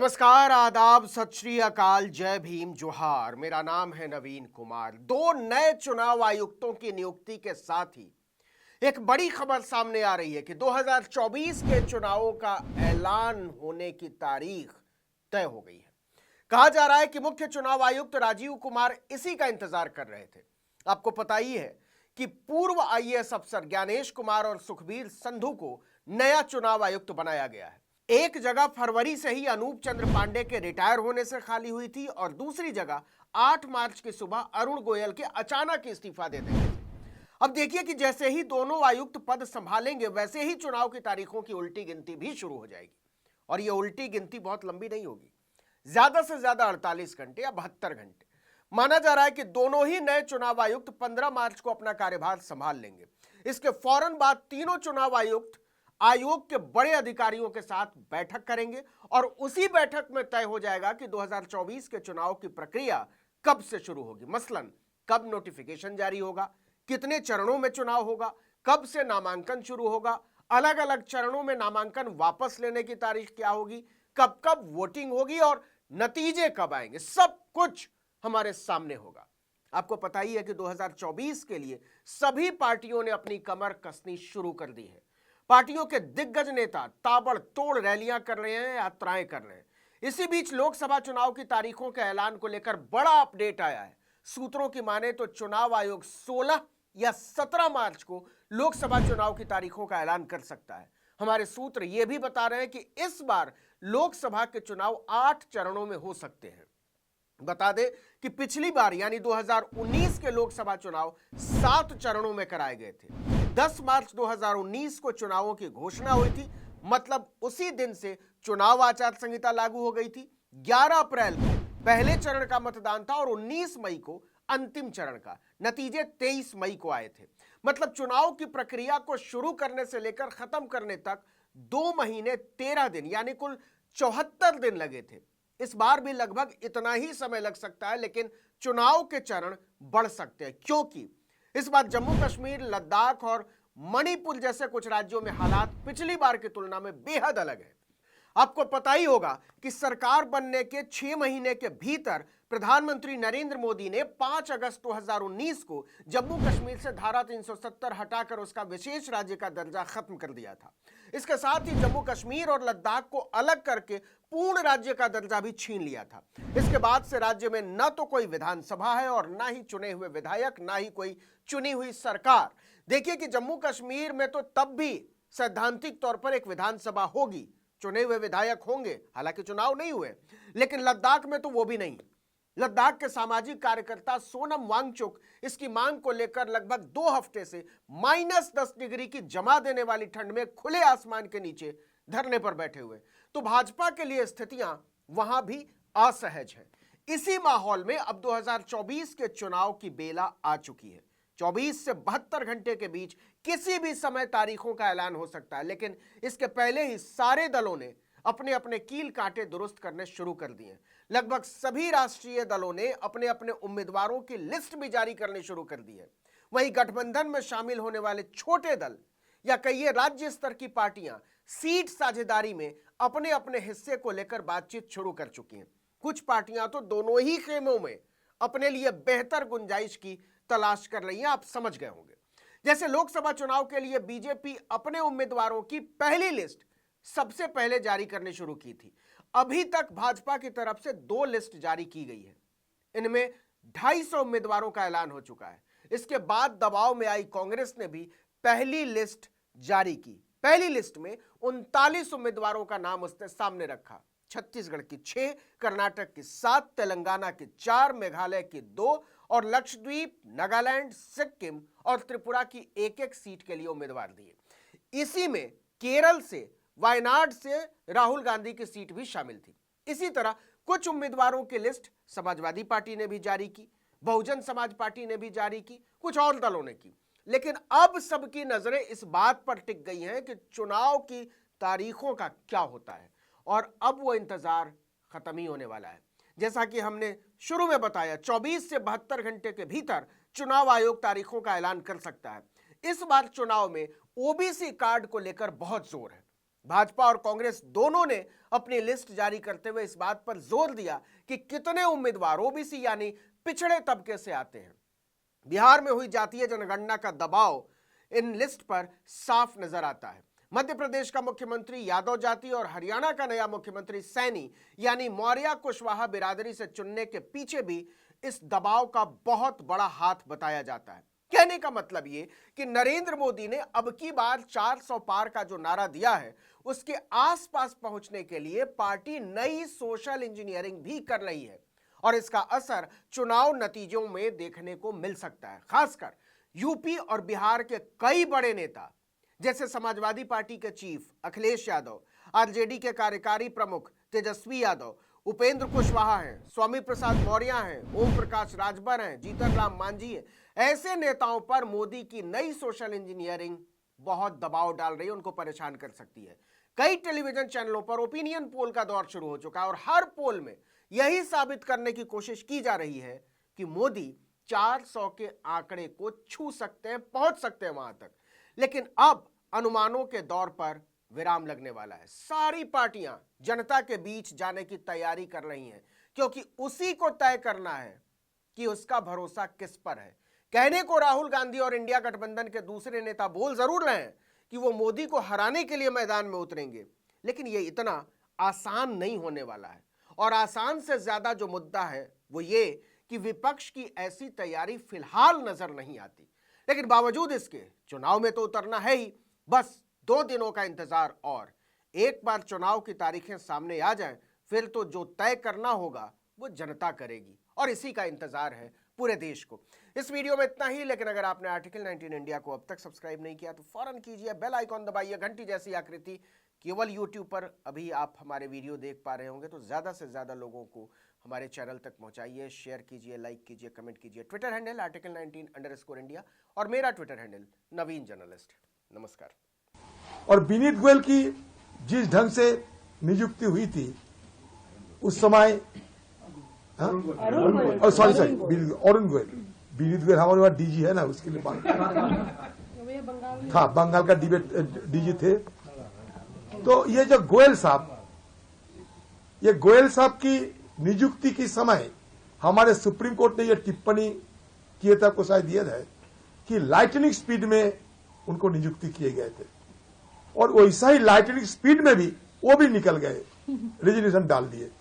नमस्कार, आदाब, सत श्री अकाल, जय भीम, जोहार। मेरा नाम है नवीन कुमार। दो नए चुनाव आयुक्तों की नियुक्ति के साथ ही एक बड़ी खबर सामने आ रही है कि 2024 के चुनावों का ऐलान होने की तारीख तय हो गई है। कहा जा रहा है कि मुख्य चुनाव आयुक्त राजीव कुमार इसी का इंतजार कर रहे थे। आपको पता ही है कि पूर्व आईएएस अफसर ज्ञानेश कुमार और सुखबीर संधू को नया चुनाव आयुक्त बनाया गया है। एक जगह फरवरी से ही अनूप चंद्र पांडे के रिटायर होने से खाली हुई थी और दूसरी जगह 8 मार्च की सुबह अरुण गोयल के अचानक इस्तीफा दे देने से। अब देखिए कि जैसे ही दोनों आयुक्त पद संभालेंगे वैसे ही चुनाव की तारीखों की उल्टी गिनती भी शुरू हो जाएगी। और यह उल्टी गिनती बहुत लंबी नहीं होगी, ज्यादा से ज्यादा 48 घंटे या 72 घंटे। माना जा रहा है कि दोनों ही नए चुनाव आयुक्त 15 मार्च को अपना कार्यभार संभाल लेंगे। इसके फौरन बाद तीनों चुनाव आयुक्त आयोग के बड़े अधिकारियों के साथ बैठक करेंगे और उसी बैठक में तय हो जाएगा कि 2024 के चुनाव की प्रक्रिया कब से शुरू होगी। मसलन कब नोटिफिकेशन जारी होगा, कितने चरणों में चुनाव होगा, कब से नामांकन शुरू होगा, अलग अलग चरणों में नामांकन वापस लेने की तारीख क्या होगी, कब कब वोटिंग होगी और नतीजे कब आएंगे, सब कुछ हमारे सामने होगा। आपको पता ही है कि 2024 के लिए सभी पार्टियों ने अपनी कमर कसनी शुरू कर दी है। पार्टियों के दिग्गज नेता ताबड़तोड़ रैलियां कर रहे हैं, यात्राएं कर रहे हैं। इसी बीच लोकसभा चुनाव की तारीखों के ऐलान को लेकर बड़ा अपडेट आया है। सूत्रों की माने तो चुनाव आयोग 16 या 17 मार्च को लोकसभा चुनाव की तारीखों का ऐलान कर सकता है। हमारे सूत्र यह भी बता रहे हैं कि इस बार लोकसभा के चुनाव 8 चरणों में हो सकते हैं। बता दें कि पिछली बार यानी 2019 के लोकसभा चुनाव 7 चरणों में कराए गए थे। 10 मार्च 2019 को चुनावों की घोषणा हुई थी, मतलब उसी दिन से चुनाव आचार संहिता लागू हो गई थी। 11 अप्रैल को पहले चरण का मतदान था और 19 मई को अंतिम चरण का। नतीजे 23 मई को आए थे। मतलब चुनाव की प्रक्रिया को शुरू करने से लेकर खत्म करने तक 2 महीने 13 दिन यानी कुल 74 दिन लगे थे। इस बार भी लगभग इतना ही समय लग सकता है, लेकिन चुनाव के चरण बढ़ सकते हैं क्योंकि इस बार जम्मू कश्मीर, लद्दाख और मणिपुर जैसे कुछ राज्यों में हालात पिछली बार की तुलना में बेहद अलग है। आपको पता ही होगा कि सरकार बनने के 6 महीने के भीतर प्रधानमंत्री नरेंद्र मोदी ने 5 अगस्त 2019 को जम्मू कश्मीर से धारा 370 हटाकर उसका विशेष राज्य का दर्जा खत्म कर दिया था। इसके साथ ही जम्मू कश्मीर और लद्दाख को अलग करके पूर्ण राज्य का दर्जा भी छीन लिया था। इसके बाद से राज्य में न तो कोई विधानसभा है और न ही चुने हुए विधायक, न ही कोई चुनी हुई सरकार। देखिए कि जम्मू कश्मीर में तो तब भी सैद्धांतिक तौर पर एक विधानसभा होगी, चुने हुए विधायक होंगे, हालांकि चुनाव नहीं हुए, लेकिन लद्दाख में तो वो भी नहीं। लद्दाख के सामाजिक कार्यकर्ता सोनम वांगचुक इसकी मांग को लेकर लगभग 2 हफ्ते से -10 डिग्री की जमा देने वाली ठंड में खुले आसमान के नीचे धरने पर बैठे हुए। तो भाजपा के लिए स्थितियां वहां भी असहज है। इसी माहौल में अब 2024 के चुनाव की बेला आ चुकी है। 24 से 72 घंटे के बीच किसी भी समय तारीखों का ऐलान हो सकता है, लेकिन इसके पहले ही सारे दलों ने अपने अपने कील कांटे दुरुस्त करने शुरू कर दिए। लगभग सभी राष्ट्रीय दलों ने अपने अपने उम्मीदवारों की लिस्ट भी जारी करनी शुरू कर दी है। वहीं गठबंधन में शामिल होने वाले छोटे दल या कई राज्य स्तर की पार्टियां सीट साझेदारी में अपने अपने हिस्से को लेकर बातचीत शुरू कर चुकी हैं। कुछ पार्टियां तो दोनों ही खेमों में अपने लिए बेहतर गुंजाइश की तलाश कर रही हैं। आप समझ गए होंगे। जैसे लोकसभा चुनाव के लिए बीजेपी अपने उम्मीदवारों की पहली लिस्ट सबसे पहले जारी करनी शुरू की थी। अभी तक भाजपा की तरफ से 2 लिस्ट जारी की गई है। इनमें 250 उम्मीदवारों का ऐलान हो चुका है। इसके बाद दबाव में आई कांग्रेस ने भी पहली लिस्ट जारी की। पहली लिस्ट में 39 उम्मीदवारों का नाम उसने सामने रखा। छत्तीसगढ़ की 6, कर्नाटक की 7, तेलंगाना की 4, मेघालय की 2 और लक्षद्वीप, नागालैंड, सिक्किम और त्रिपुरा की 1-1 सीट के लिए उम्मीदवार दिए। इसी में केरल से, वायनाड से राहुल गांधी की सीट भी शामिल थी। इसी तरह कुछ उम्मीदवारों की लिस्ट समाजवादी पार्टी ने भी जारी की, बहुजन समाज पार्टी ने भी जारी की, कुछ और दलों ने की। लेकिन अब सबकी नजरें इस बात पर टिक गई हैं कि चुनाव की तारीखों का क्या होता है और अब वो इंतजार खत्म ही होने वाला है। जैसा कि हमने शुरू में बताया, 24 से 72 घंटे के भीतर चुनाव आयोग तारीखों का ऐलान कर सकता है। इस बार चुनाव में ओबीसी कार्ड को लेकर बहुत जोर है। भाजपा और कांग्रेस दोनों ने अपनी लिस्ट जारी करते हुए इस बात पर जोर दिया कि कितने उम्मीदवार ओबीसी यानी पिछड़े तबके से आते हैं। बिहार में हुई जातीय जनगणना का दबाव इन लिस्ट पर साफ नजर आता है। मध्य प्रदेश का मुख्यमंत्री यादव जाति और हरियाणा का नया मुख्यमंत्री सैनी यानी मौर्य कुशवाहा बिरादरी से चुनने के पीछे भी इस दबाव का बहुत बड़ा हाथ बताया जाता है। कहने का मतलब ये कि नरेंद्र मोदी ने अब की बार 400 पार का जो नारा दिया है उसके आसपास पहुंचने के लिए पार्टी नई सोशल इंजीनियरिंग भी कर रही है और इसका असर चुनाव नतीजों में देखने को मिल सकता है। खासकर यूपी और बिहार के कई बड़े नेता जैसे समाजवादी पार्टी के चीफ अखिलेश यादव, आरजेडी के कार्यकारी प्रमुख तेजस्वी यादव, उपेंद्र कुशवाहा हैं, स्वामी प्रसाद मौर्य हैं, ओम प्रकाश राजभर हैं, जीतन राम मांझी हैं, ऐसे नेताओं पर मोदी की नई सोशल इंजीनियरिंग बहुत दबाव डाल रही है, उनको परेशान कर सकती है। कई टेलीविजन चैनलों पर ओपिनियन पोल का दौर शुरू हो चुका है और हर पोल में यही साबित करने की कोशिश की जा रही है कि मोदी 400 के आंकड़े को छू सकते हैं, पहुंच सकते हैं वहां तक। लेकिन अब अनुमानों के दौर पर विराम लगने वाला है। सारी पार्टियां जनता के बीच जाने की तैयारी कर रही हैं क्योंकि उसी को तय करना है कि उसका भरोसा किस पर है। कहने को राहुल गांधी और इंडिया गठबंधन के दूसरे नेता बोल जरूर रहे हैं कि वो मोदी को हराने के लिए मैदान में उतरेंगे, लेकिन ये इतना आसान नहीं होने वाला है। और आसान से ज्यादा जो मुद्दा है वो ये कि विपक्ष की ऐसी तैयारी फिलहाल नजर नहीं आती, लेकिन बावजूद इसके चुनाव में तो उतरना है ही। बस 2 दिनों का इंतजार और एक बार चुनाव की तारीखें सामने आ जाएं, फिर तो जो तय करना होगा वो जनता करेगी और इसी का इंतजार है पूरे देश को। इस वीडियो में इतना ही, लेकिन अगर आपने आर्टिकल 19 इंडिया को अब तक सब्सक्राइब नहीं किया तो फौरन कीजिए, बेल आइकॉन दबाइए, घंटी जैसी आकृति केवल यूट्यूब पर अभी आप हमारे वीडियो देख पा रहे होंगे, तो ज़्यादा से ज़्यादा लोगों को हमारे चैनल तक पहुंचाइए, शेयर कीजिए, लाइक कीजिए, कमेंट कीजिए। ट्विटर हैंडल आर्टिकल 19 इंडिया और मेरा ट्विटर हैंडल नवीन जर्नलिस्ट। नमस्कार। और विनीत गोयल की जिस ढंग से नियुक्ति हुई थी उस समय अरुण गोयल, विनीत गोयल हमारे वहां डीजी है ना, उसके लिए था, बंगाल का डीजी थे। तो ये जो गोयल साहब की नियुक्ति के समय हमारे सुप्रीम कोर्ट ने यह टिप्पणी किए थे, आपको शायद याद है, कि लाइटनिंग स्पीड में उनको नियुक्ति किए गए थे और वैसा ही लाइटनिंग स्पीड में भी वो भी निकल गए, रेजिग्नेशन डाल दिए।